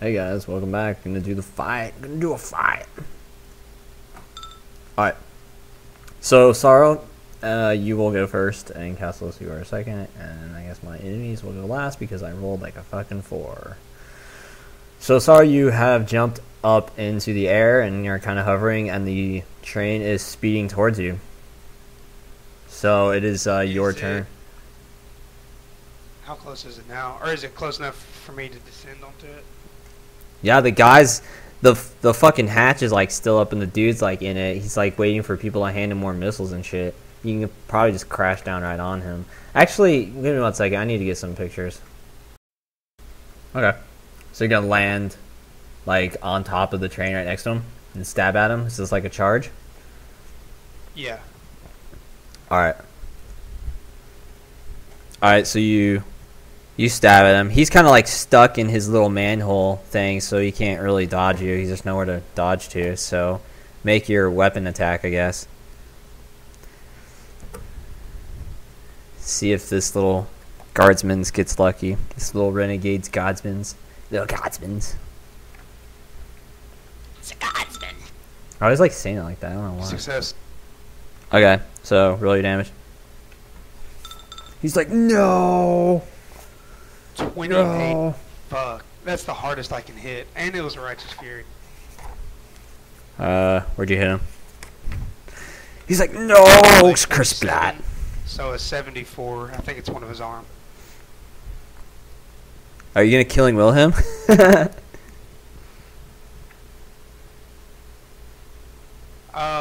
Hey guys, welcome back. Gonna do the fight. Gonna do a fight. Alright. So, Sorrow, you will go first, and Castles, you are second, and I guess my enemies will go last because I rolled like a fucking 4. So, Sorrow, you have jumped up into the air, and you're kind of hovering, and the train is speeding towards you. So, it is your turn. How close is it now? Or is it close enough for me to descend onto it? Yeah, the guys, the fucking hatch is like still up and the dude's like in it. He's like waiting for people to hand him more missiles and shit. You can probably just crash down right on him. Actually, give me 1 second. I need to get some pictures. Okay. So you're going to land like on top of the train right next to him and stab at him. Is this like a charge? Yeah. Alright. Alright, so you stab at him. He's kind of like stuck in his little manhole thing, so he can't really dodge you. He's just nowhere to dodge to. So make your weapon attack, I guess. See if this little guardsman gets lucky. This little renegade's guardsman's. Little guardsman's. It's a guardsman. I always like saying it like that. I don't know why. Success. Okay, so roll your damage. He's like, no. 28. No. Fuck. That's the hardest I can hit. And it was a Righteous Fury. Where'd you hit him? He's like, no, Chris Blatt. So a 74. I think it's one of his arm. Are you gonna Killing Will him?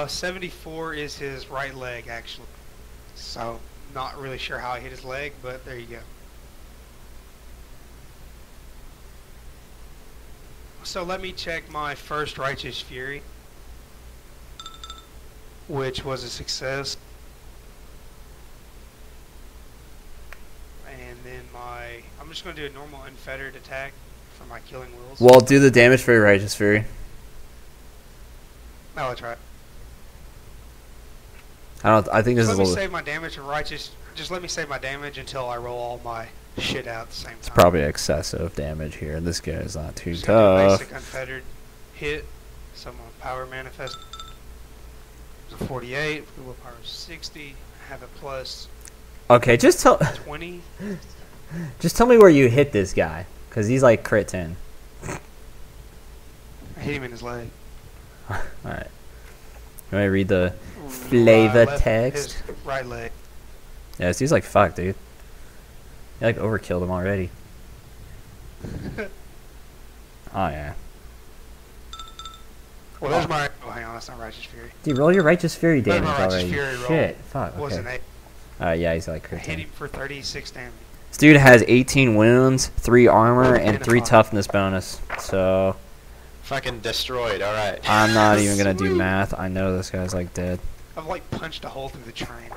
74 is his right leg, actually. So, not really sure how I hit his leg, but there you go. So let me check my first Righteous Fury, which was a success. And then I'm just going to do a normal unfettered attack for my Killing Wills. Well, do the damage for your Righteous Fury. I'll try. I think this is a Let me little. save my damage for Righteous. Just let me save my damage until I roll all my shit out at the same time. It's probably excessive damage here. This guy's not too Just gonna do tough. basic unfettered hit. So I'm gonna power manifest. It's a 48. Willpower is 60. Have a plus Okay, just tell 20. just tell me where you hit this guy, cause he's like crit 10. I hit him in his leg. All right. Let me read the flavor Left text. His right leg. Yeah, he's like fuck, dude. You like overkilled him already. Oh yeah. Well, there's my. Oh, hang on, that's not Righteous Fury. Dude, roll your Righteous Fury There's damage my Righteous already. Fury roll. Shit, fuck. Was an Okay. 8. Yeah, he's like I crit hit 10. him for 36 damage. This dude has 18 wounds, 3 armor, and 3 5. toughness bonus. So Fucking destroyed, alright. I'm not even gonna do Sweet. math. I know this guy's like dead. I've like punched a hole through the train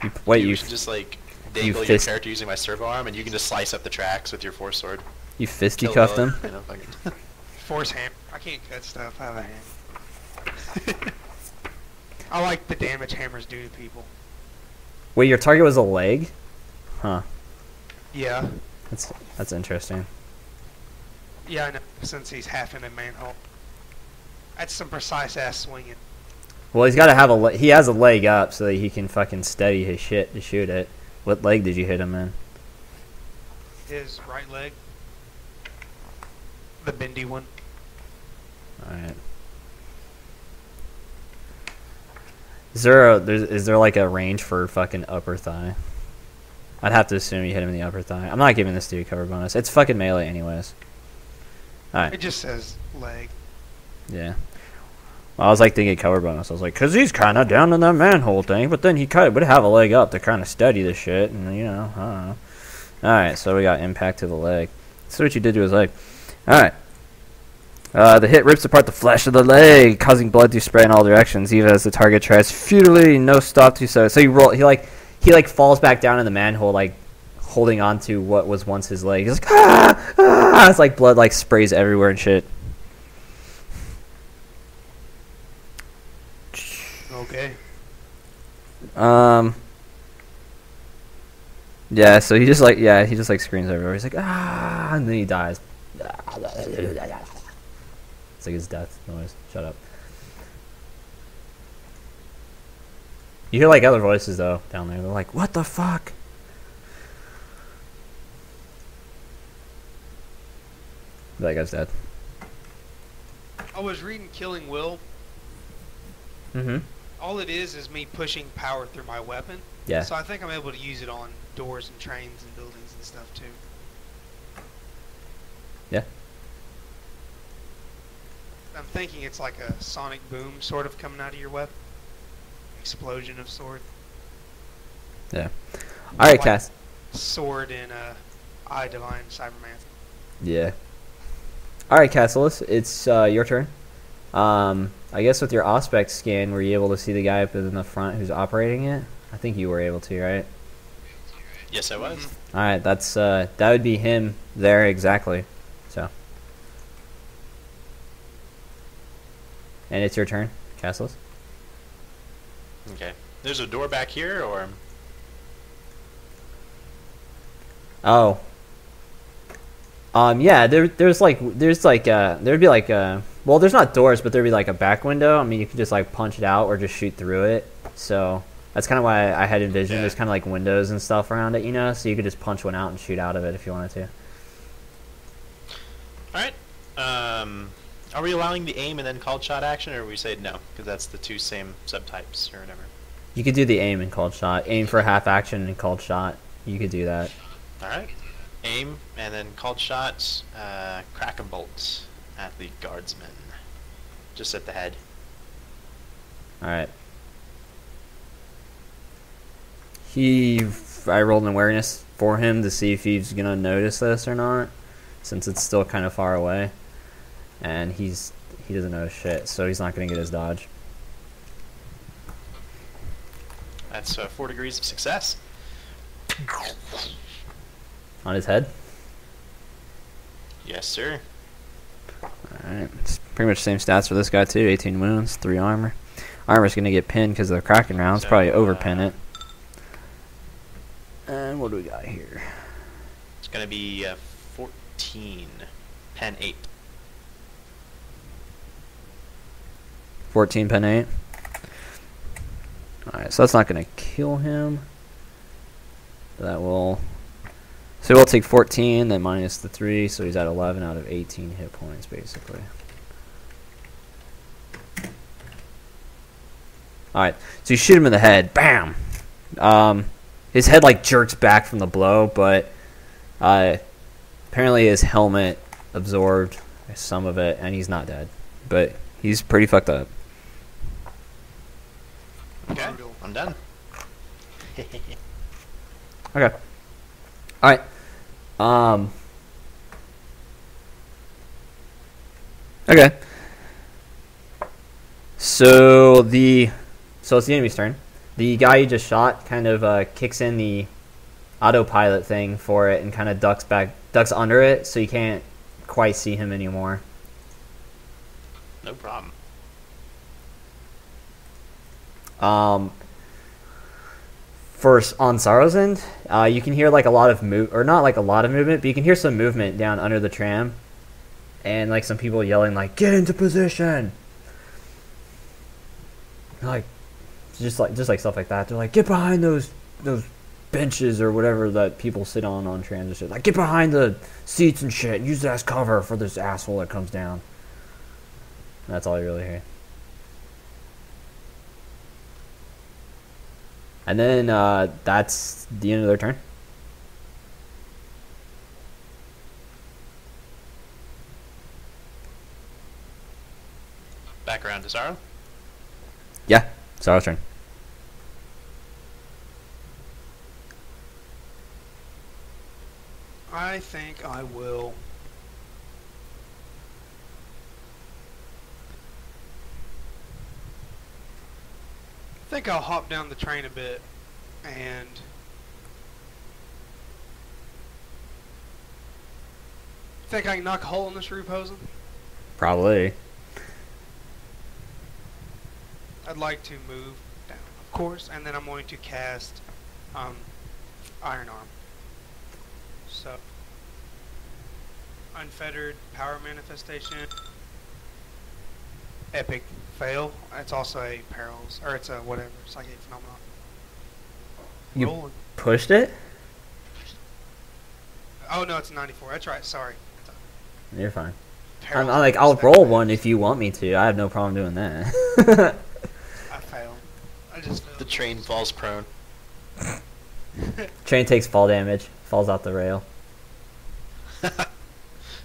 now. Wait, you you should just like dangle your fist- character using my servo arm and you can just slice up the tracks with your force sword. you Kill fisticuffed the- him? you know, fucking- Force hammer. I can't cut stuff. I have a hammer. I like the damage hammers do to people. Wait, your target was a leg? Huh. Yeah. That's interesting. Yeah, I know. Since he's half in a manhole. That's some precise ass swinging. Well, he's got to have he has a leg up so that he can fucking steady his shit to shoot it. What leg did you hit him in? His right leg. The bendy one. Alright. Is there like a range for fucking upper thigh? I'd have to assume you hit him in the upper thigh. I'm not giving this dude cover bonus. It's fucking melee anyways. Alright. It just says leg. Yeah. Well, I was like thinking cover bonus. I was like, because he's kind of down in that manhole thing, but then he would have a leg up to kind of steady the shit, and you know, I don't know. Alright, so we got impact to the leg. See what you did to his leg. Alright. The hit rips apart the flesh of the leg, causing blood to spray in all directions, even as the target tries futilely, no stop to so. So he falls back down in the manhole, like holding on to what was once his leg. He's like, ah, ah! It's like blood like sprays everywhere and shit. Okay. Yeah, so he just like he just like screams everywhere. He's like ah, and then he dies. It's like his death noise. Shut up. You hear like other voices though down there. They're like, "What the fuck?" That guy's dead. I was reading Killing Will. Mm-hmm. All it is me pushing power through my weapon. Yeah. So I think I'm able to use it on doors and trains and buildings and stuff too. Yeah. I'm thinking it's like a sonic boom sort of coming out of your weapon. Explosion of sword. Yeah. All right, Like Cass. Sword in I Divine Cyberman. Yeah. All right, Cassilis, it's your turn. I guess with your Auspex scan, were you able to see the guy up in the front who's operating it? I think you were able to, right? Yes, I was. All right, that's that would be him there exactly. So. And it's your turn, Cassilis. Okay. There's a door back here, or? Oh. Yeah, there'd be like well, there's not doors, but there'd be like a back window. I mean, you could just like punch it out or just shoot through it. So that's kind of why I had envisioned there's kind of like windows and stuff around it, you know, so you could just punch one out and shoot out of it if you wanted to. All right. Are we allowing the aim and then called shot action, or we say no because that's the two same subtypes or whatever? You could do the aim and called shot. Aim for half action and called shot. You could do that. All right. Aim and then called shots. Crack a bolt at the guardsman, just at the head. All right. I rolled an awareness for him to see if he's gonna notice this or not, since it's still kind of far away, and he doesn't know shit, so he's not gonna get his dodge. That's 4 degrees of success. On his head. Yes, sir. Alright, it's pretty much the same stats for this guy too. 18 wounds, 3 armor. Armor's gonna get pinned because of the cracking rounds. So, probably overpin it. And what do we got here? It's gonna be 14. Pen 8. 14 pen 8. Alright, so that's not gonna kill him. That will... So we'll take 14, then minus the 3, so he's at 11 out of 18 hit points, basically. Alright, so you shoot him in the head. Bam! His head, like, jerks back from the blow, but apparently his helmet absorbed some of it, and he's not dead. But he's pretty fucked up. Okay, I'm done. Okay. Alright. Okay. So it's the enemy's turn. The guy you just shot kind of kicks in the autopilot thing for it and kind of ducks under it, so you can't quite see him anymore. No problem. First, on Sorrow's end, you can hear like a lot of not like a lot of movement, but you can hear some movement down under the tram, and like some people yelling like "Get into position!" Like, just like stuff like that. They're like, "Get behind those benches or whatever that people sit on trams and shit. Like, get behind the seats and shit. Use that as cover for this asshole that comes down." And that's all you really hear. And then that's the end of their turn. Back around to Zara. Yeah, Sorrow's turn. I think I will. I think I'll hop down the train a bit and think I can knock a hole in this roof hosing. Probably. I'd like to move down, of course, and then I'm going to cast Iron Arm. So, unfettered power manifestation. Epic fail. It's also a perils, or it's a whatever. It's like a phenomenon. You Rolling. pushed it? Oh no, it's 94. That's right. Sorry. You're fine. Perils I'm like, I'll roll one if you want me to. I have no problem doing that. I failed. I just failed. The train falls prone. Train takes fall damage, falls off the rail,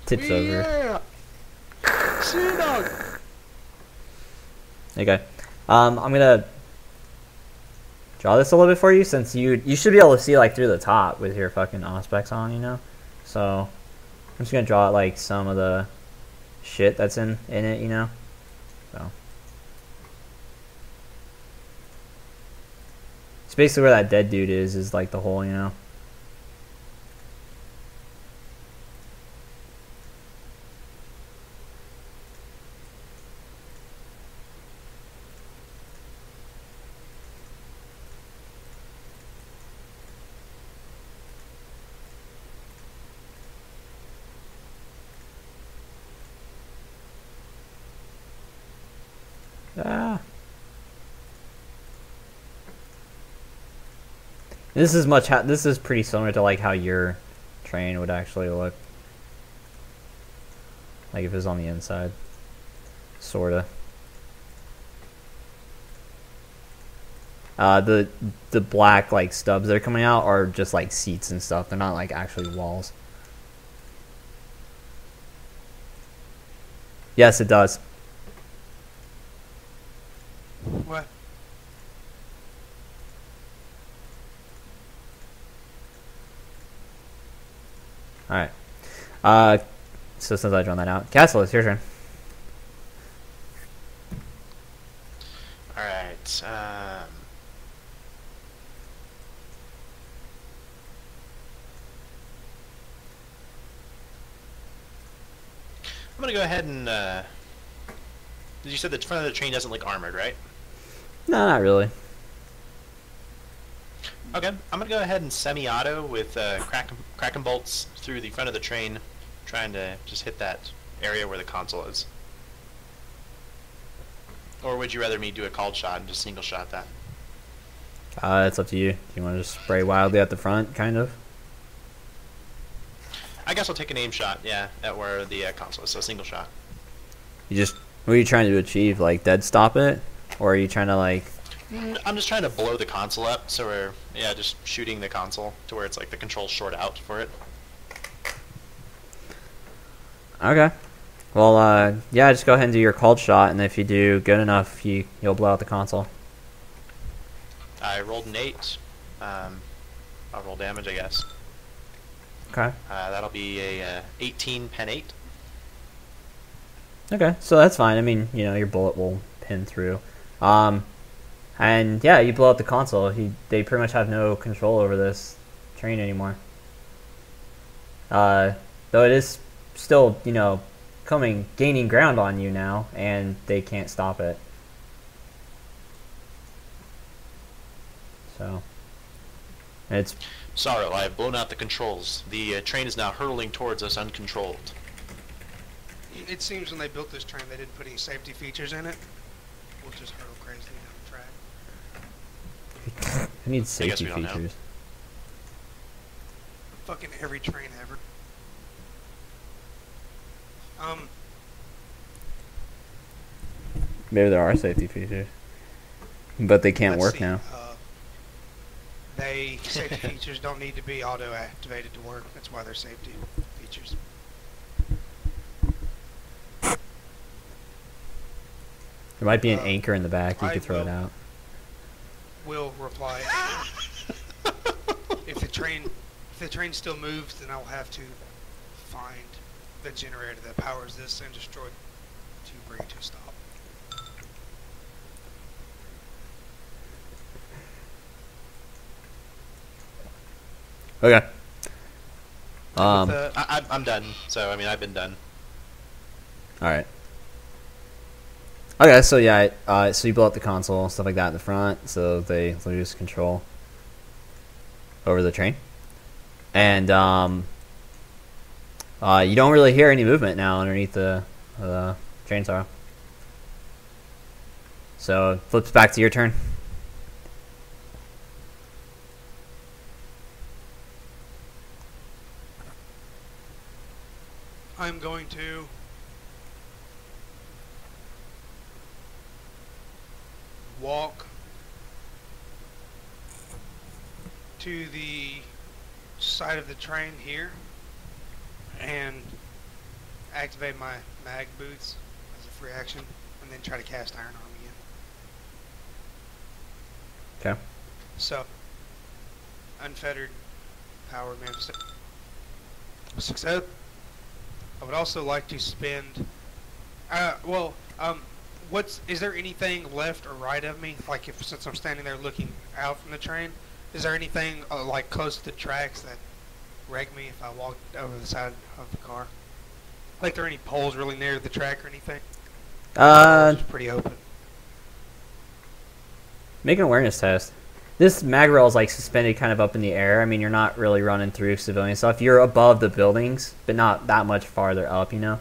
tips over. Yeah. Sea dog. Okay, I'm gonna draw this a little bit for you since you should be able to see like through the top with your fucking aspects on, you know. So I'm just gonna draw like some of the shit that's in it, you know. So it's basically where that dead dude is like the hole, you know. Ah. This is this is pretty similar to like how your train would actually look. Like if it was on the inside. Sorta. The black like stubs that are coming out are just like seats and stuff. They're not like actually walls. Yes, it does. What? Alright. So since I drawn that out. Castle, it's your turn. Alright. I'm gonna go ahead and, you said the front of the train doesn't look armored, right? No, not really. Okay, I'm gonna go ahead and semi-auto with cracking bolts through the front of the train, trying to just hit that area where the console is. Or would you rather me do a called shot and just single shot that? It's up to you. Do you want to just spray wildly at the front, kind of? I guess I'll take an aim shot, yeah, at where the console is, so single shot. What are you trying to achieve? Like dead stop it? Or are you trying to like... I'm just trying to blow the console up, so we're, yeah, just shooting the console to where it's like the controls short out for it. Okay. Well, yeah, just go ahead and do your called shot, and if you do good enough, you'll blow out the console. I rolled an 8. I'll roll damage, I guess. Okay. That'll be a 18 pen 8. Okay, so that's fine. I mean, you know, your bullet will pin through. And yeah, you blow up the console. They pretty much have no control over this train anymore. Though it is still, you know, gaining ground on you now, and they can't stop it. So, it's... Sorrow, I have blown out the controls. The train is now hurtling towards us uncontrolled. It seems when they built this train, they didn't put any safety features in it. We'll just hurtle crazily down the track. It needs safety we don't know. features. Fucking every train ever. Maybe there are safety features. But they can't let's work see, now. Safety features don't need to be auto-activated to work. That's why they're safety features. There might be an anchor in the back. You could throw it out. Will reply. If the train still moves, then I'll have to find the generator that powers this and destroy it to bring it to a stop. Okay. I'm done. So I mean, I've been done. All right. Okay, so yeah, so you blow up the console, stuff like that in the front, so they lose control over the train. And You don't really hear any movement now underneath the chainsaw. So it flips back to your turn. I'm going to walk to the side of the train here and activate my mag boots as a free action, and then try to cast Iron Arm again. Okay. So, unfettered power manifestation. Success. I would also like to spend. Is there anything left or right of me? Like, since I'm standing there looking out from the train, is there anything like close to the tracks that wreck me if I walked over the side of the car? Like, there any poles really near the track or anything? It's pretty open. Make an awareness test. This mag rail is like suspended kind of up in the air. I mean, you're not really running through civilian stuff. You're above the buildings, but not that much farther up, you know.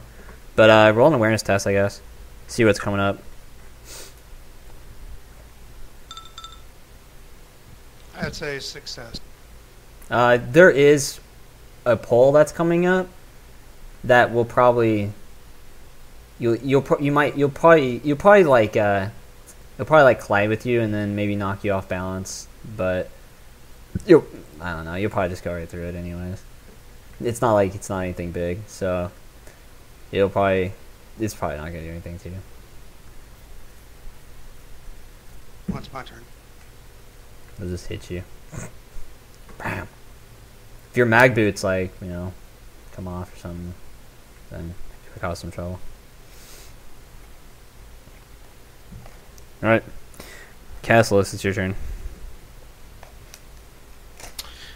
But roll an awareness test, I guess. See what's coming up. I'd say success. There is a pole that's coming up that will probably you'll probably like collide with you and then maybe knock you off balance. But I don't know. You'll probably just go right through it anyways. It's not anything big, so it's probably not gonna do anything to you. It's my turn. It'll just hit you. Bam. If your mag boots come off or something, then it could cause some trouble. All right, Castless, it's your turn.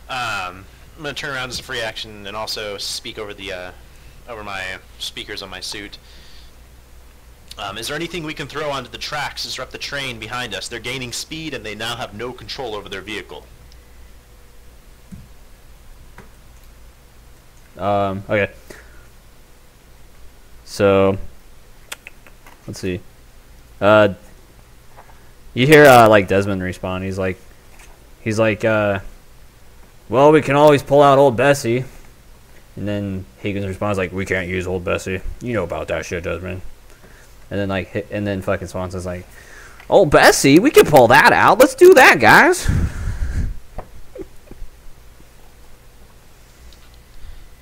I'm gonna turn around as a free action and also speak over the over my speakers on my suit. Is there anything we can throw onto the tracks to disrupt the train behind us? They're gaining speed and they now have no control over their vehicle. Okay. So, let's see. You hear Desmond respawn. He's like, well, we can always pull out old Bessie. And then Higgins responds like, we can't use old Bessie. You know about that shit, Desmond. And then fucking Swanson's like, old Bessie, we can pull that out. Let's do that, guys.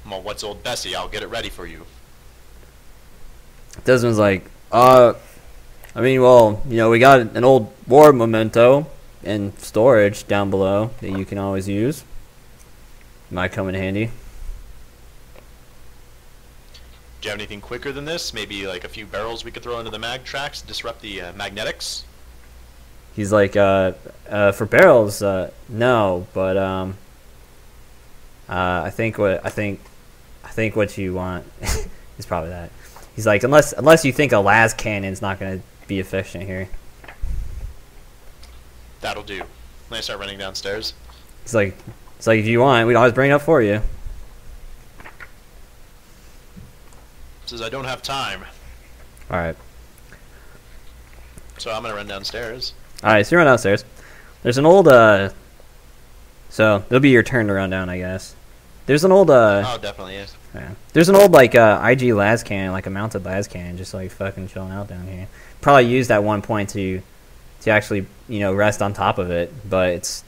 Well, what's old Bessie? I'll get it ready for you. Desmond's like, we got an old war memento and storage down below that you can always use. Might come in handy. Do you have anything quicker than this? Maybe like a few barrels we could throw into the mag tracks to disrupt the magnetics? He's like, for barrels, no, but I think what you want is probably that. He's like, unless you think a las cannon's not gonna be efficient here. That'll do. Then I start running downstairs. It's like if you want, we'd always bring it up for you. Says I don't have time. All right. So I'm gonna run downstairs. All right, so you run downstairs. There's an old so it'll be your turn to run down, I guess. There's an old oh, definitely is. Yeah. There's an old IG las cannon, like a mounted las cannon, just like fucking chilling out down here. Probably used at one point to actually rest on top of it, but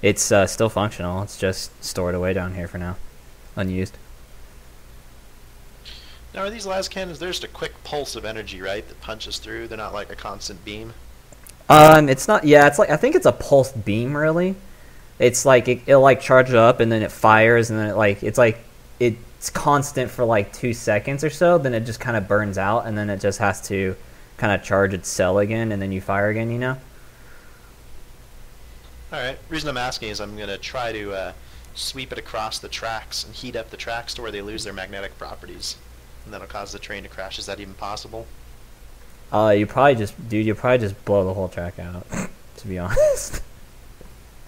it's still functional. It's just stored away down here for now, unused. Now, are these las cannons? They're just a quick pulse of energy, right? That punches through. They're not like a constant beam. It's not. Yeah, it's like I think it's a pulsed beam. Really, it's like it'll like charge it up and then it fires and then it's constant for like 2 seconds or so. Then it just kind of burns out and then it just has to kind of charge its cell again and then you fire again. All right. Reason I'm asking is I'm gonna try to sweep it across the tracks and heat up the tracks to where they lose their magnetic properties. And that'll cause the train to crash. Is that even possible? You probably just blow the whole track out. To be honest.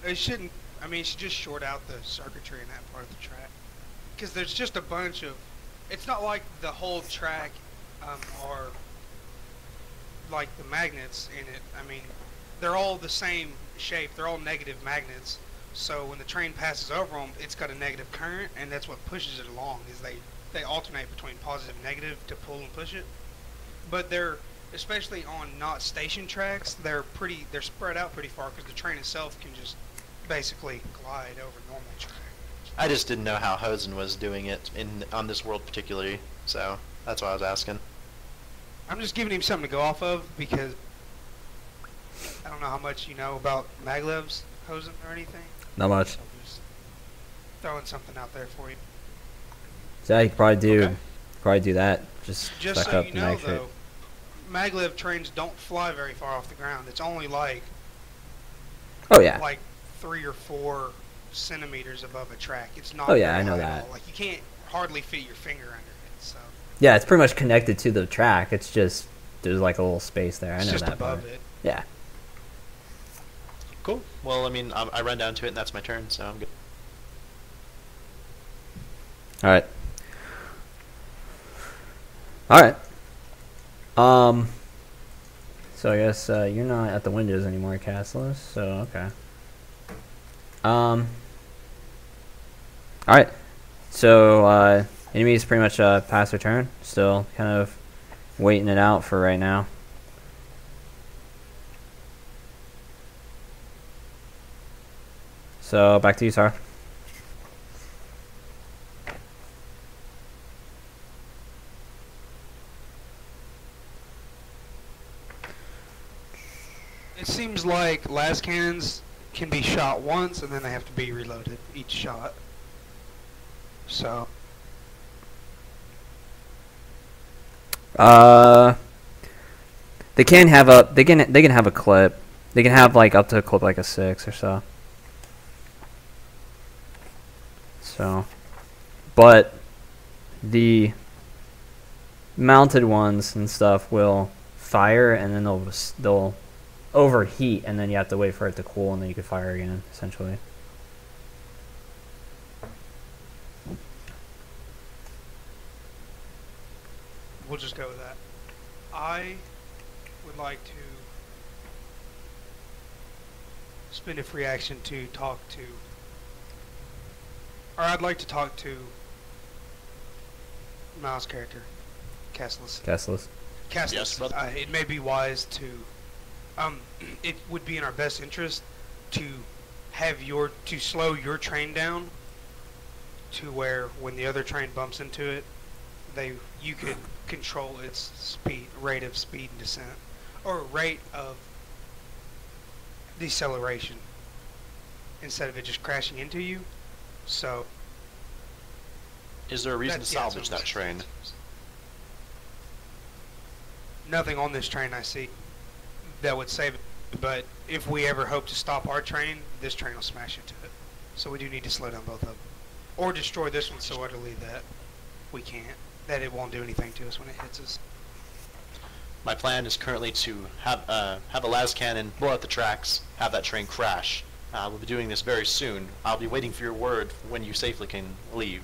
It shouldn't. I mean, it should just short out the circuitry in that part of the track, because there's just a bunch of it's not like the whole track are like the magnets in it. I mean, they're all the same shape. They're all negative magnets. So when the train passes over them, it's got a negative current, and that's what pushes it along. Is they alternate between positive and negative to pull and push it. But they're, especially on not station tracks, they're spread out pretty far because the train itself can just basically glide over normal track. I just didn't know how Hosen was doing it on this world particularly, so that's why I was asking. I'm just giving him something to go off of because I don't know how much you know about Maglev's Hosen or anything. Not much. So I'm just throwing something out there for you. So you could probably do, Okay. that. Just back So up you the know, mag shape. though, Maglev trains don't fly very far off the ground. It's only like Oh yeah. 3 or 4 centimeters above a track. It's not. Oh, yeah, very I know high that. at all. Like you can't hardly fit your finger under it. So Yeah, it's pretty much connected to the track. It's just there's like a little space there. I it's know just that above part. it. Yeah. Cool. Well, I mean, I run down to it, and that's my turn, so I'm good. All right. All right. So I guess you're not at the windows anymore, Castless. So okay. All right. So enemies pretty much pass their turn. Still kind of waiting it out for right now. So back to you, Sarah. It seems like las cannons can be shot once and then they have to be reloaded each shot. So They can have a they can have a clip. They can have like up to a clip like a 6 or so. So, but the mounted ones and stuff will fire and then they'll overheat and then you have to wait for it to cool and then you can fire again essentially. we'll just go with that. I would like to spend a free action to talk to, or I'd like to talk to Miles' character, Castless. Castless. Castless. Yes, brother. It may be wise to, it would be in our best interest to to slow your train down to where when the other train bumps into it, you could control its rate of speed and descent, or rate of deceleration, instead of it just crashing into you. So, Is there a reason to that's- yeah, salvage so- that train? Nothing on this train I see that would save it. But if we ever hope to stop our train, this train will smash into it. So we do need to slow down both of them, or destroy this one so utterly that we can't, that it won't do anything to us when it hits us. My plan is currently to have a las cannon blow out the tracks, have that train crash. We'll be doing this very soon. I'll be waiting for your word when you safely can leave.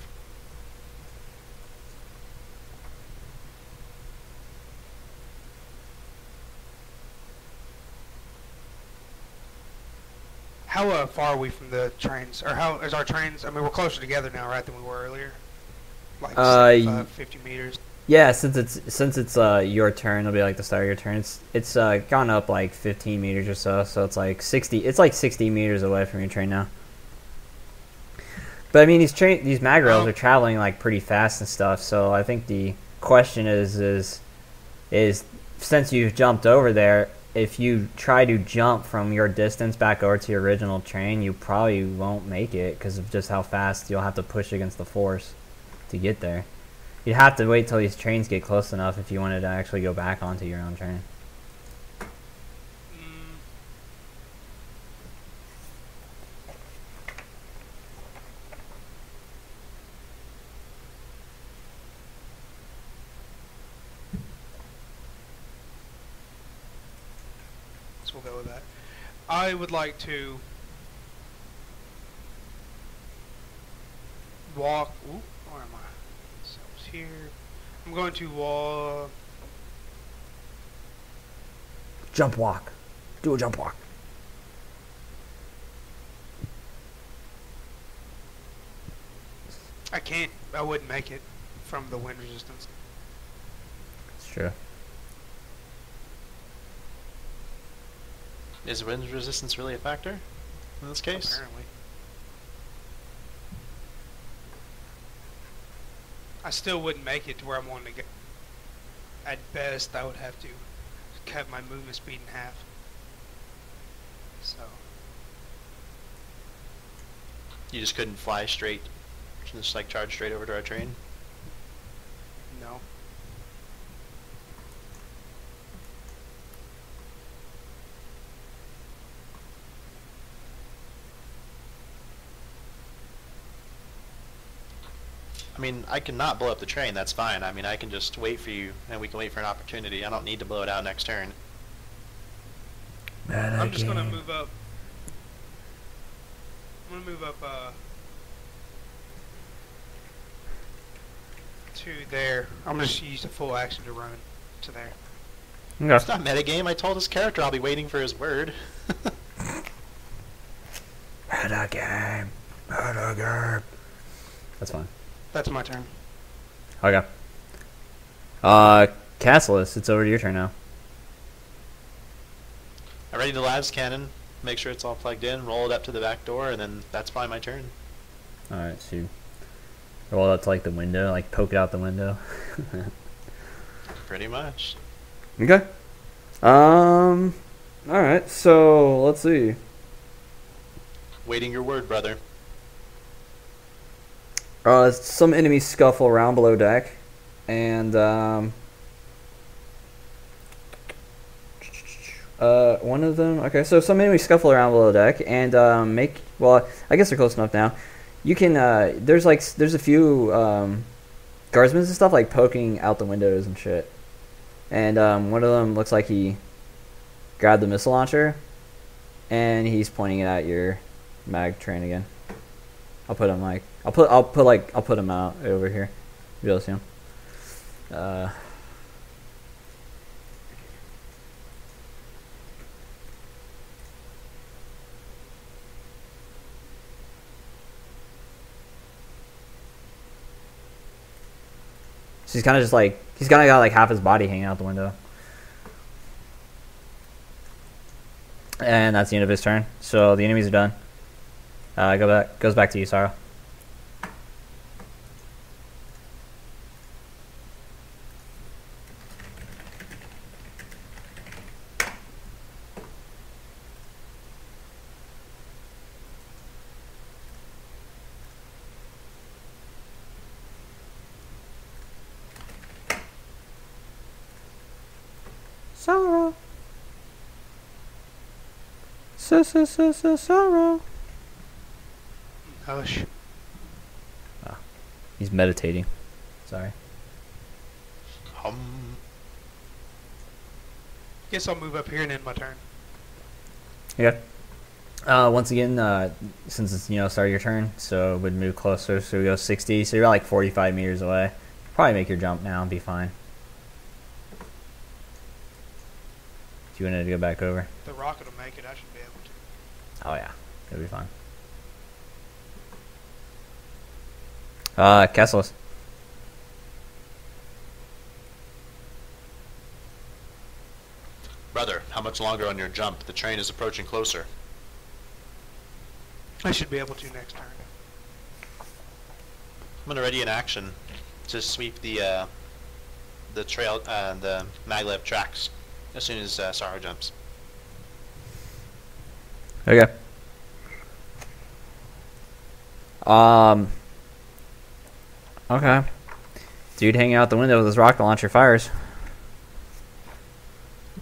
How far are we from the trains, or how is our trains? I mean, we're closer together now, right, than we were earlier. Like 75, 50 meters. Yeah, since it's your turn, it'll be like the start of your turn. It's gone up like 15 meters or so, so it's like 60. It's like 60 meters away from your train now. But I mean, these mag rails are traveling like pretty fast and stuff. So I think the question is since you jumped over there, if you try to jump from your distance back over to your original train, you probably won't make it because of just how fast you'll have to push against the force to get there. You'd have to wait till these trains get close enough if you wanted to actually go back onto your own train. So we'll go with that. I would like to walk. Ooh, where am I? So, here. I'm going to wall. Jump walk. Do a jump walk. I can't. I wouldn't make it from the wind resistance. It's true. Is wind resistance really a factor in this case? Apparently. I still wouldn't make it to where I'm wanting to get. At best, I would have to cut my movement speed in half. So. You just couldn't fly straight, just like charge straight over to our train? No. I mean, I can not blow up the train, that's fine. I mean, I can just wait for you, and we can wait for an opportunity. I don't need to blow it out next turn. I'm just gonna move up. I'm gonna move up to there. I'm gonna just use the full action to run to there. Okay. It's not metagame. I told his character I'll be waiting for his word. Metagame. Metagame. That's fine. That's my turn. Okay. Castless, it's over to your turn now. I ready the lattice cannon, make sure it's all plugged in, roll it up to the back door, and then that's probably my turn. Alright, so you roll up to like the window, like poke it out the window. Pretty much. Okay. Alright, so let's see. Waiting your word, brother. Some enemies scuffle around below deck, and one of them. Okay, so some enemies scuffle around below deck, and well, I guess they're close enough now. You can there's a few guardsmen and stuff like poking out the windows and shit, and one of them looks like he grabbed the missile launcher, and he's pointing it at your mag train again. I'll put him like I'll put him out over here. You'll be able to see him. So he's kind of just like he's kind of got like half his body hanging out the window. And that's the end of his turn. So the enemies are done. Goes back to you, Sarah. Sarah. Sarah. Hush. Oh, he's meditating. Sorry. Guess I'll move up here and end my turn. Yeah. Once again, since it's start of your turn, so it would move closer. So we go 60. So you're like 45 meters away. Probably make your jump now and be fine. If you wanted to go back over. The rocket will make it. I should be able to. Oh yeah, it'll be fine. Castless. Brother, how much longer on your jump? The train is approaching closer. I should be able to next turn. I'm gonna ready an action to sweep the trail, the maglev tracks as soon as Sarah jumps. Okay. Okay. Dude hanging out the window with his rocket launcher fires.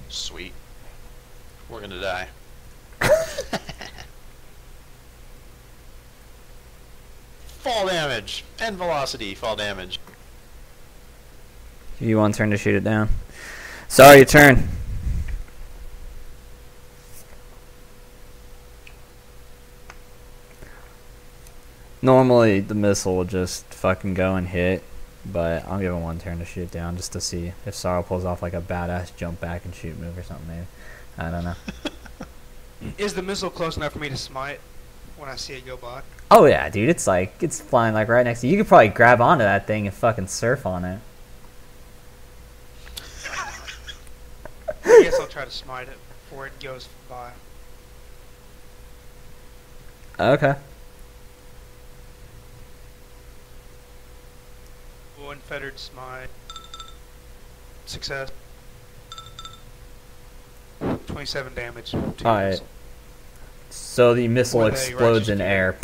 Sweet. We're gonna die. Fall damage and velocity. Fall damage. Give you one turn to shoot it down. Sorry, your turn. Normally, the missile will just fucking go and hit but I'll give him one turn to shoot it down just to see if Sorrow pulls off like a badass jump back and shoot move or something. Maybe I don't know. Is the missile close enough for me to smite when I see it go by? Oh yeah, dude, it's flying like right next to you. You could probably grab onto that thing and fucking surf on it. I guess I'll try to smite it before it goes by. Okay. Unfettered smite. Success. 27 damage. Alright. So the missile With a explodes in ratchet air.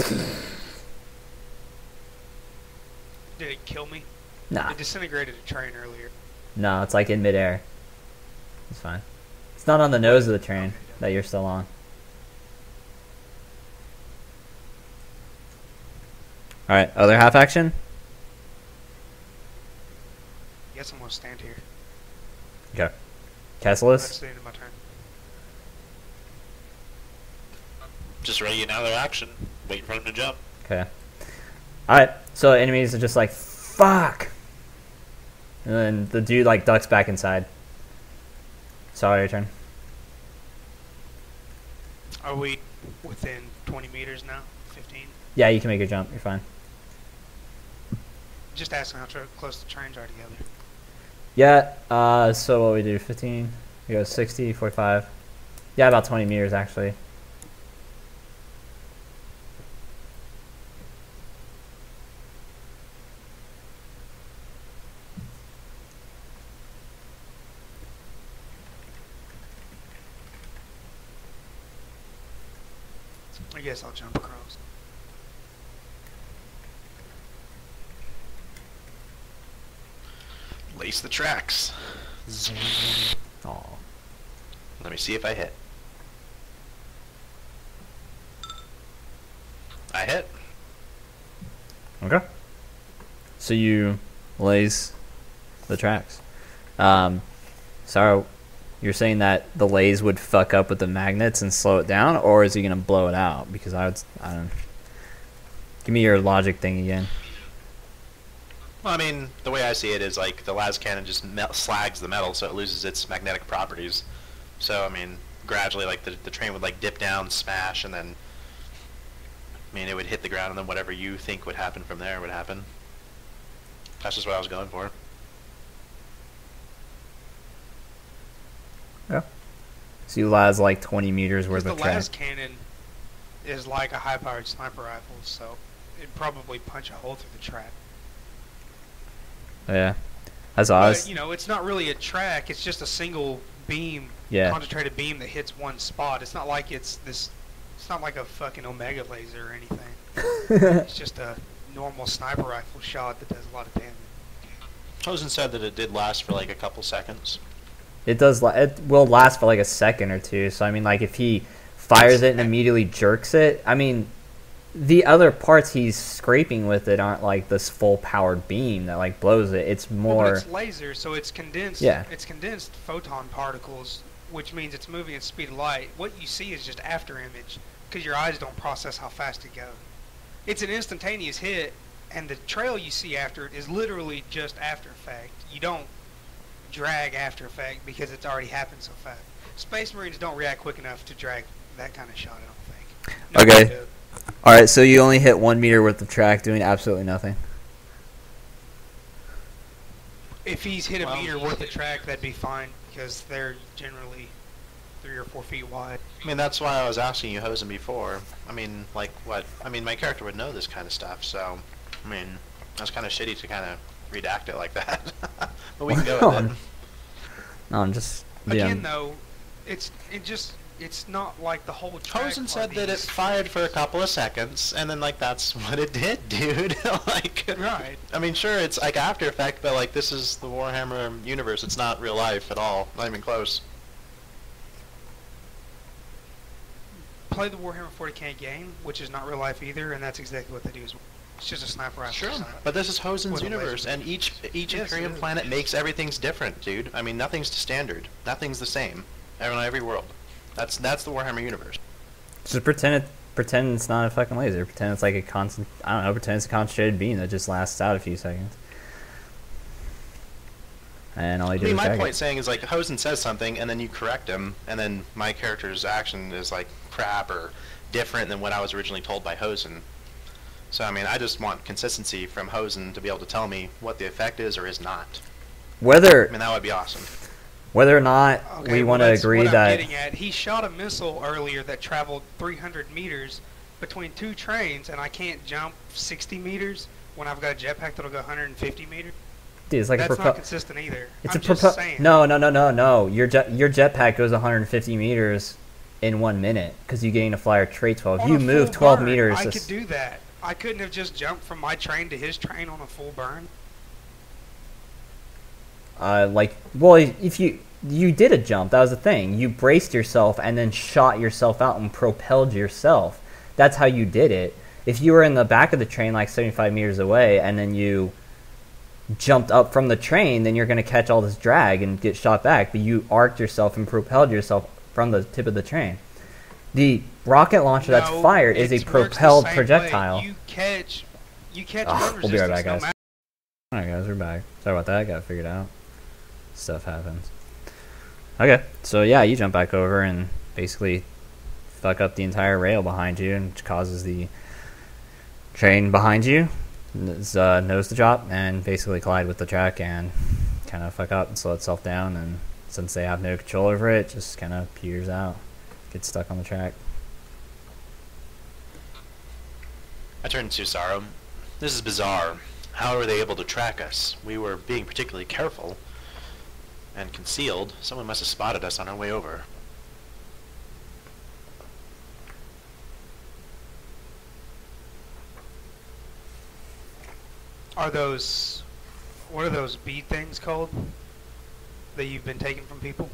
Did it kill me? Nah. It disintegrated a train earlier. No, it's like in midair. It's fine. It's not on the nose of the train that you're still on. Alright, other half action? Guess I'm gonna stand here. Okay. That's Kesselis? the end of my turn. Just ready another action. Waiting for him to jump. Okay. Alright, so enemies are just like, fuck! And then the dude like ducks back inside. Sorry, your turn. Are we within 20 meters now? 15? Yeah, you can make a jump, you're fine. Just asking how close the trains are together. Yeah, so what we do, 15, we go 60, 45. Yeah, about 20 meters actually. I guess I'll jump across. Lace the tracks. Aw. Let me see if I hit. I hit. Okay. So you laze the tracks. So you're saying that the laze would fuck up with the magnets and slow it down, or is he gonna blow it out? Because I don't. Give me your logic thing again. Well, I mean, the way I see it is like the las cannon just slags the metal, so it loses its magnetic properties. So I mean, gradually, like the train would like dip down, smash, and then I mean it would hit the ground, and then whatever you think would happen from there would happen. That's just what I was going for. Yeah. So you las like 20 meters worth The of track. las cannon is like a high-powered sniper rifle, so it'd probably punch a hole through the track. Yeah. That's awesome. But, you know, it's not really a track. It's just a single beam, Yeah. concentrated beam that hits one spot. It's not like it's not like a fucking Omega laser or anything. It's just a normal sniper rifle shot that does a lot of damage. Hosen said that it did last for like a couple seconds. It does. It will last for like a second or two. So I mean, like if he fires it and immediately jerks it, I mean, the other parts he's scraping with it aren't like this full powered beam that like blows it. It's more. Well, but it's laser, so it's condensed. Yeah. It's condensed photon particles, which means it's moving at the speed of light. What you see is just after image, because your eyes don't process how fast it goes. It's an instantaneous hit, and the trail you see after it is literally just after effect. You don't drag after effect because it's already happened so fast. Space Marines don't react quick enough to drag that kind of shot, I don't think. Okay. Nobody does. Alright, so you only hit 1 meter worth of track doing absolutely nothing. If he's hit a Well, meter worth of track, that'd be fine, because they're generally 3 or 4 feet wide. I mean, that's why I was asking you Hosen before. I mean, like what? I mean, my character would know this kind of stuff, so I mean, that's kind of shitty to kind of redact it like that. But we can go with it. No, I'm just. Again, though, it's not like the whole track. Hosen said are that it these- fired for a couple of seconds, and then like that's what it did, dude. Like, Right. I mean, sure, it's like After Effect, but like this is the Warhammer universe. It's not real life at all. Not even close. Play the Warhammer 40k game, which is not real life either, and that's exactly what they do as well. It's just a sniper rifle. Sure, shot. but this is Hosen's With a universe, laser. and each Yes, Imperium it is. planet makes everything's different, dude. I mean, nothing's standard. Nothing's the same. Every world. That's the Warhammer universe. Just pretend it's not a fucking laser. Pretend it's like a constant. I don't know. Pretend it's a concentrated beam that just lasts out a few seconds. and all he I did mean, was my drag point it. saying is like Hosen says something, and then you correct him, and then my character's action is like crap or different than what I was originally told by Hosen. So I mean, I just want consistency from Hosen to be able to tell me what the effect is or is not. I Whether mean, that would be awesome. whether or not Okay, we well, want to that's agree what that I'm getting at. He shot a missile earlier that traveled 300 meters between two trains, and I can't jump 60 meters when I've got a jetpack that'll go 150 meters. dude, it's like That's a not consistent either. it's I'm a just saying. no. Your jetpack goes 150 meters in 1 minute because you gain a flyer trait 12. On You a move full 12 burn, meters. I could do that. I couldn't have just jumped from my train to his train on a full burn. Well, if you did a jump, that was the thing. You braced yourself and then shot yourself out and propelled yourself. That's how you did it. If you were in the back of the train like 75 meters away and then you jumped up from the train, then you're going to catch all this drag and get shot back. But you arced yourself and propelled yourself from the tip of the train. The rocket launcher that's fired is a propelled projectile. You catch We'll be right back, guys. Alright, guys, we're back. Sorry about that. Got it figured out. Stuff happens. Okay, so yeah, you jump back over and basically fuck up the entire rail behind you and causes the train behind you nose to drop and basically collide with the track and kind of fuck up and slow itself down. And since they have no control over it, just kind of peters out, gets stuck on the track. I turned to Sorrow. This is bizarre. How were they able to track us? We were being particularly careful and concealed. Someone must have spotted us on our way over. What are those bead things called that you've been taking from people?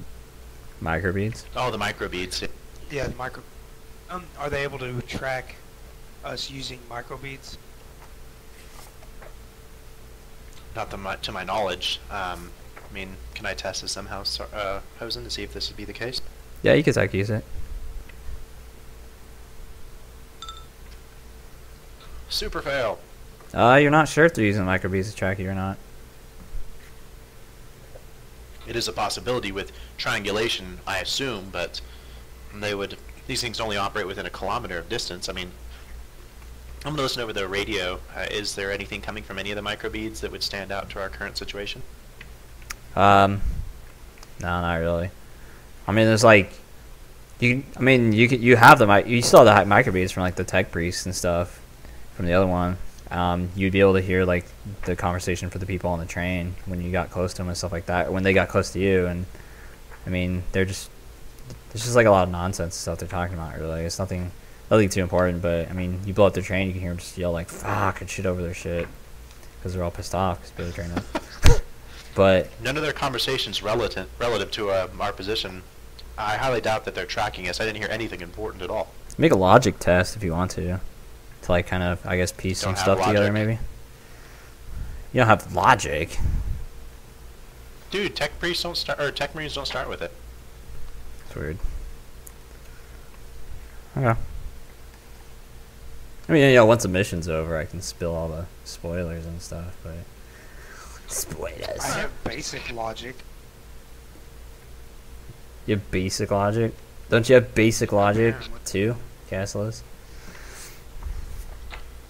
Microbeads? Oh, the microbeads. Yeah, the micro. Are they able to track us using microbeads? Not to my knowledge. I mean, can I test this somehow, Hosen, to see if this would be the case? Yeah, you could tech use it. Super fail. You're not sure if they're using microbeads to track you or not. It is a possibility with triangulation, I assume, but these things only operate within 1 kilometer of distance. I mean, I'm going to listen over the radio. Is there anything coming from any of the microbeads that would stand out to our current situation? No, not really. I mean, there's like, you have you still have the microbeads from like the tech priests and stuff from the other one. You'd be able to hear like the conversation for the people on the train when you got close to them and stuff like that, or when they got close to you. And I mean, it's just like a lot of nonsense stuff they're talking about. Really, it's nothing too important. But I mean, you blow up their train, you can hear them just yell like "fuck" and shit over their shit because they're all pissed off because they train up. But none of their conversations relative to our position. I highly doubt that they're tracking us. I didn't hear anything important at all. make a logic test if you want to like kind of, I guess, piece some stuff together maybe. You don't have logic. Dude, tech priests don't start, or tech marines don't start with it. It's weird. Okay. I mean, once the mission's over, I can spill all the spoilers and stuff, but... Spoilers. I have basic logic. You have basic logic? Don't you have basic logic, too, Cassilis?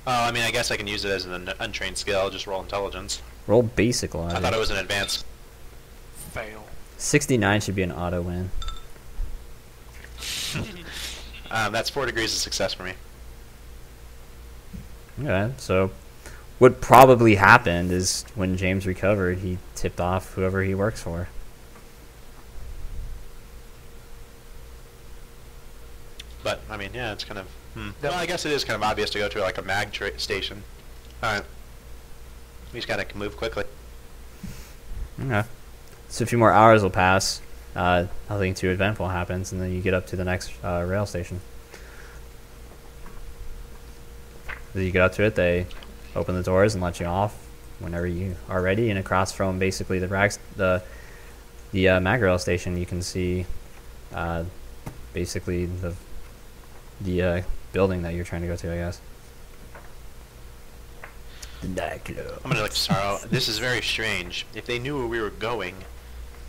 Oh, I mean, I guess I can use it as an untrained skill, just roll intelligence. Roll basic logic. I thought it was an advanced. Fail. 69 should be an auto win. That's 4 degrees of success for me. Okay, so what probably happened is when James recovered, he tipped off whoever he works for. But, I mean, yeah, it's kind of... Well, I guess it is kind of obvious to go to, like, a mag station. Alright. We just gotta move quickly. Okay. So a few more hours will pass. Nothing too eventful happens, and then you get up to the next rail station. Then you get up to it, they open the doors and let you off whenever you are ready, and across from basically the mag rail station, you can see basically the building that you're trying to go to, I guess. The nightclub. I'm gonna like Sorrow. This is very strange. If they knew where we were going,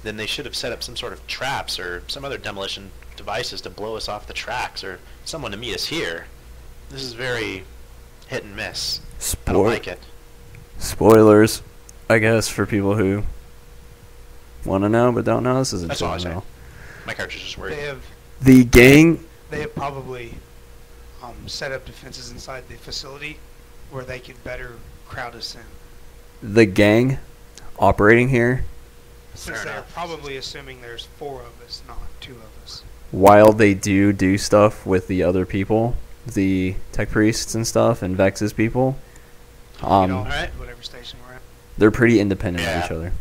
then they should have set up some sort of traps or some other demolition devices to blow us off the tracks, or someone to meet us here. This is very hit and miss. I don't like it. Spoilers, I guess, for people who want to know but don't know. This isn't That's all I say. know. My character's just worried. The gang. They have probably set up defenses inside the facility where they could better crowd us in. The gang operating here, Since Fair they're enough. probably assuming there's 4 of us, not 2 of us. while they do stuff with the other people, the tech priests and stuff, and Vex's people, Alright. Whatever station we're at. they're pretty independent of Yeah. each other.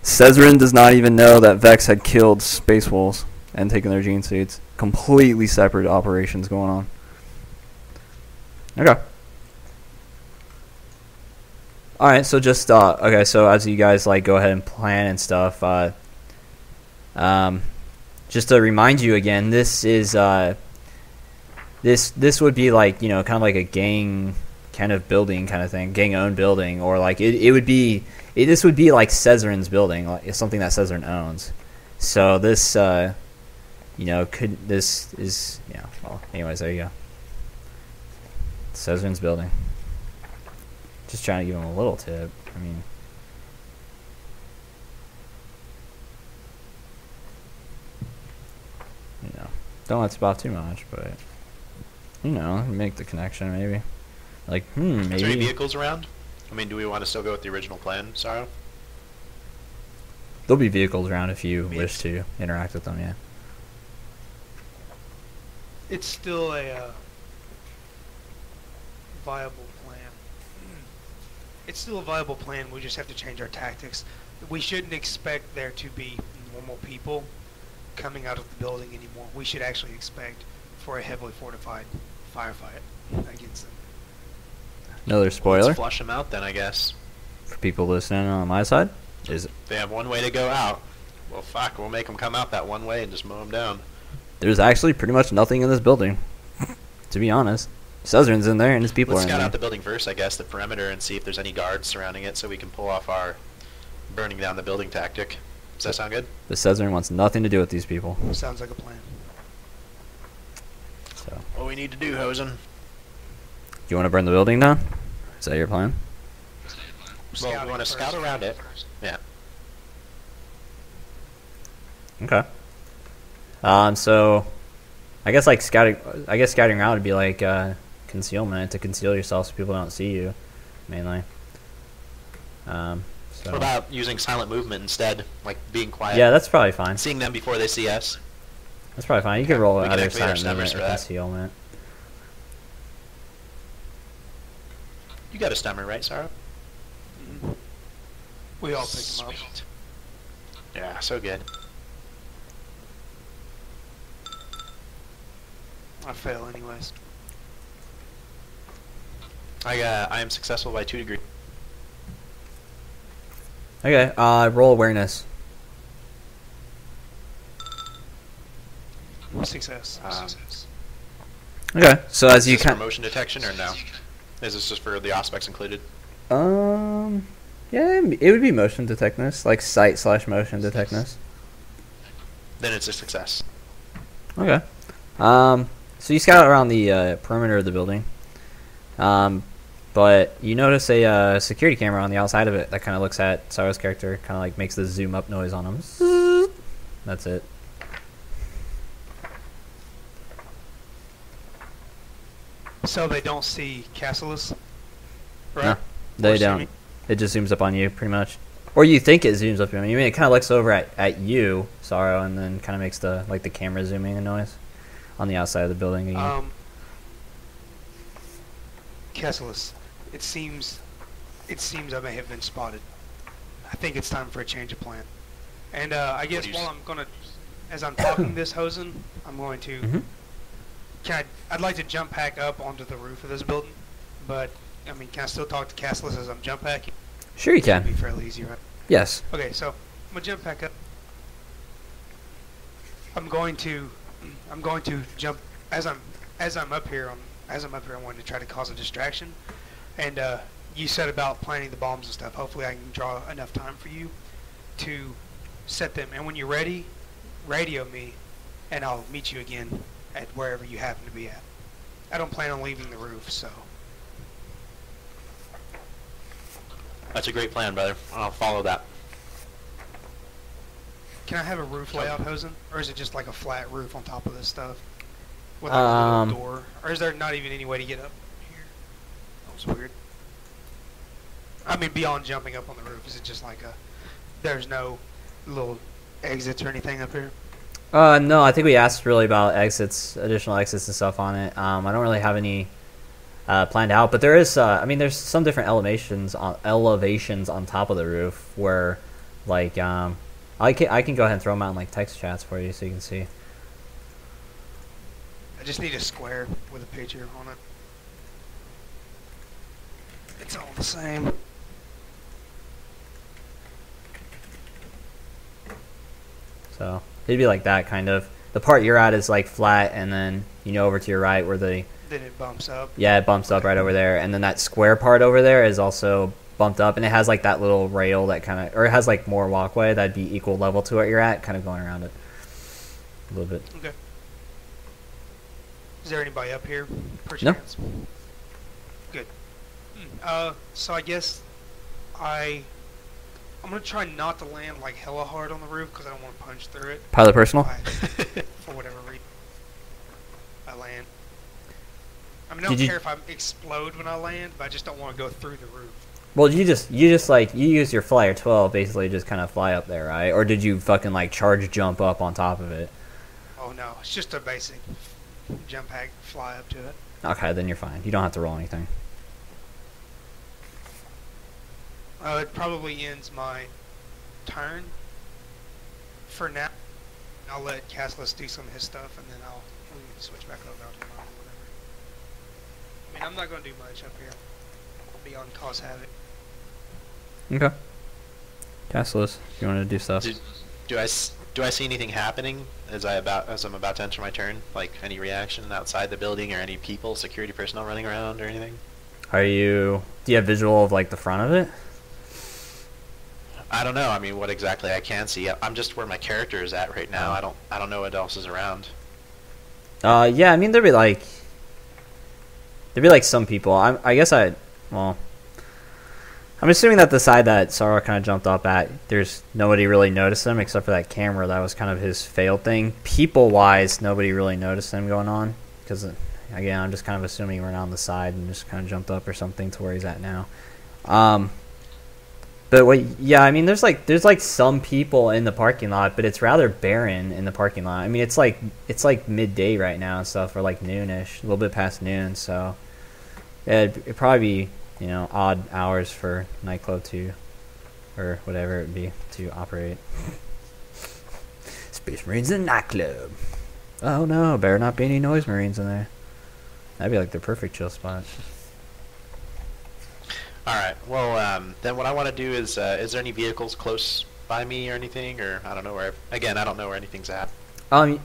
Cesarin does not even know that Vex had killed Space Wolves and taken their gene seeds. Completely separate operations going on. Okay. Alright, so just, okay, so as you guys, like, go ahead and plan and stuff, just to remind you again, this is, this would be, like, you know, kind of like a gang kind of building kind of thing, gang-owned building, or, like, it would be, this would be, like, Cesarin's building, like, it's something that Cesarin owns. So this, you know, this is, yeah, well, anyways, there you go. Cesarin's building. Just trying to give him a little tip. I mean, you know, don't let spot too much, but you know, make the connection maybe. Like, maybe. Is there any vehicles around? I mean, do we want to still go with the original plan, Sorrow? There'll be vehicles around if you wish to interact with them. Yeah. It's still a viable plan. It's still a viable plan. We just have to change our tactics. We shouldn't expect there to be normal people coming out of the building anymore. We should actually expect for a heavily fortified firefight against them. Another spoiler Let's flush them out then, I guess. for people listening on my side is They have one way to go out. Well, fuck, we'll make them come out that one way and just mow them down. there's actually pretty much nothing in this building. To be honest, Cesarin's in there and his people Let's are in scout there. out the building first, I guess, the perimeter, and see if there's any guards surrounding it so we can pull off our burning down the building tactic. Does that sound good? But Cesarin wants nothing to do with these people. Sounds like a plan. So, What we need to do, Hosen. you want to burn the building down? Is that your plan? Well, we Scouting want to first. scout around it. Yeah. Okay. So, I guess like scouting. I guess scouting around would be like concealment, to conceal yourself so people don't see you, mainly. So. What about using silent movement instead, like being quiet? Yeah, that's probably fine. Seeing them before they see us. That's probably fine. You can roll we can either activate our silent movement stummers or for that. concealment. You got a stammer, right, Sarah? We all pick them up. Sweet. Yeah, so good. I fail anyways. I am successful by 2 degrees. Okay. Roll awareness. Success. Okay. So as you Is this for kind. motion detection or no? Is this just for the aspects included? Yeah, it would be motion detectness, like sight/motion detectness. Then it's a success. Okay. So you scout around the perimeter of the building. But you notice a security camera on the outside of it that kind of looks at Sarah's character, kind of like makes the zoom up noise on him. That's it. So they don't see Cassilus, right? No, they Or see don't. me? It just zooms up on you, pretty much. Or you think it zooms up on you. I mean, it kind of looks over at you, Sorrow, and then kind of makes the camera zooming noise on the outside of the building again. Cassilus, it seems I may have been spotted. I think it's time for a change of plan. And I guess do you while as I'm talking this, Hosen, I'm going to. Mhm. I'd like to jump pack up onto the roof of this building, but I mean, can I still talk to Cassilus as I'm jump packing? Sure, you It'll be can. fairly easy, right? Yes. Okay, so I'm gonna jump back up. I'm going to jump as I'm up here. I wanted to try to cause a distraction, and you said about planting the bombs and stuff. Hopefully, I can draw enough time for you to set them. And when you're ready, radio me, and I'll meet you again at wherever you happen to be at. I don't plan on leaving the roof, so. That's a great plan, brother. I'll follow that. Can I have a roof layout, Hosen? Or is it just like a flat roof on top of this stuff? With like a little door? Or is there not even any way to get up here? That was weird. I mean, beyond jumping up on the roof, is it just like a... There's no little exits or anything up here? No, I think we asked really about exits, additional exits and stuff on it. I don't really have any planned out, but there is, I mean, there's some different elevations on top of the roof where, like, I can go ahead and throw them out in, like, text chats for you so you can see. I just need a square with a picture on it. It's all the same. So it'd be like that, kind of. The part you're at is like flat, and then over to your right where the... Then it bumps up. Yeah, it bumps up right over there, and then that square part over there is also bumped up, and it has like that little rail that kind of, or it has like more walkway that'd be equal level to what you're at, kind of going around it a little bit. Okay. Is there anybody up here, per No. chance? Good. So I guess I'm gonna try not to land like hella hard on the roof because I don't want to punch through it. Pilot personal? For whatever reason, I land. I mean, I don't care if I explode when I land, but I just don't want to go through the roof. Well, you just like, you use your Flyer 12 basically, just kind of fly up there, right? Or did you fucking like charge jump up on top of it? Oh no, it's just a basic jump hack, fly up to it. Okay, then you're fine. You don't have to roll anything. It probably ends my turn for now. I'll let Castless do some of his stuff, and then we can switch back over to mine or whatever. I mean, I'm not going to do much up here beyond cause havoc. Okay. Castless, you want to do stuff? Do I see anything happening as I'm about to enter my turn? Like any reaction outside the building, or any people, security personnel running around, or anything? Do you have visual of like the front of it? I don't know. I mean, what exactly I can see. I'm just where my character is at right now. I don't know what else is around. Yeah, I mean there'd be like some people. I'm assuming that the side that Sorrow kind of jumped up at, there's nobody really noticed him except for that camera. That was kind of his failed thing. People-wise, nobody really noticed him going on because, again, I'm just kind of assuming he went on the side and just kind of jumped up or something to where he's at now. But yeah, I mean, there's like some people in the parking lot, but it's rather barren in the parking lot. I mean, it's like midday right now and stuff, or like noonish, a little bit past noon. So yeah, it'd probably be odd hours for nightclub to, or whatever it would be, to operate. Space Marines in nightclub. Oh no, better not be any noise Marines in there. That'd be like the perfect chill spot. Alright, well, then what I want to do is there any vehicles close by me or anything? Or I don't know where, again, I don't know where anything's at. Yeah,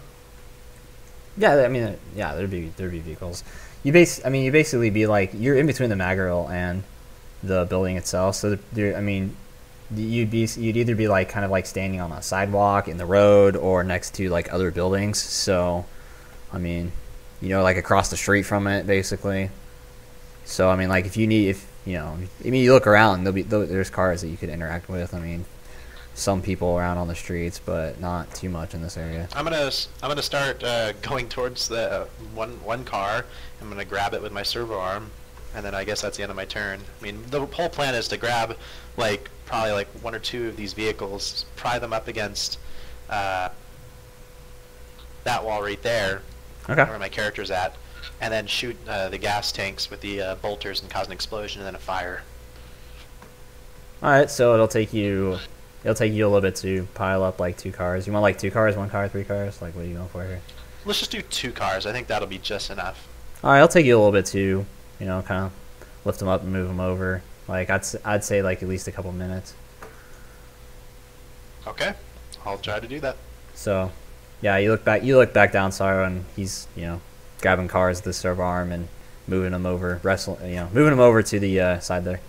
I mean, yeah, there'd be vehicles. You basically be like, you're in between the Magrill and the building itself, so I mean, you'd either be like kind of like standing on a sidewalk in the road or next to like other buildings. So, I mean, like across the street from it, basically. So I mean, like you look around, there's cars that you could interact with. I mean, some people around on the streets, but not too much in this area. I'm gonna start going towards the one car. I'm gonna grab it with my servo arm, and then I guess that's the end of my turn. I mean, the whole plan is to grab probably like one or two of these vehicles, pry them up against that wall right there, Okay. where my character's at, and then shoot the gas tanks with the bolters and cause an explosion and then a fire. All right, so it'll take you a little bit to pile up like two cars. You want like two cars, one car, three cars? Like, what are you going for here? Let's just do 2 cars. I think that'll be just enough. All right, it'll take you a little bit to, kind of lift them up and move them over. Like, I'd say like at least a couple minutes. Okay, I'll try to do that. So, yeah, you look back down, Sorrow, and he's grabbing cars with the servo arm and moving them over, moving them over to the side there.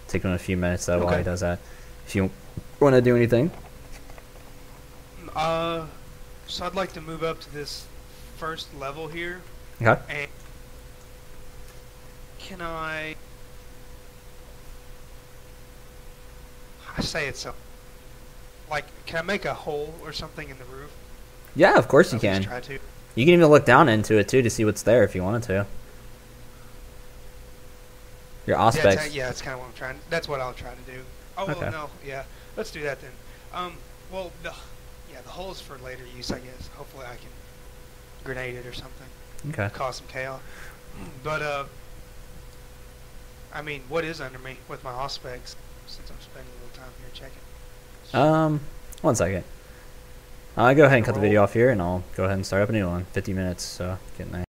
Take him a few minutes though while Okay. he does that. If you want to do anything. So I'd like to move up to this first level here, Okay. and can I say it so? Like, can I make a hole or something in the roof? Yeah, of course you At least can. try to. You can even look down into it too to see what's there if you wanted to. Your aspects. Yeah, that's kind of what I'm trying. That's what I'll try to do. Oh well, Okay. no, yeah. Let's do that then. Well, the hole's for later use, I guess. Hopefully, I can grenade it or something, Okay. cause some chaos. But I mean, what is under me with my aspects? Since I'm spending a little time here checking. 1 second. I'll go ahead and cut the Roll. video off here, and I'll go ahead and start up a new one. 50 minutes, so getting there.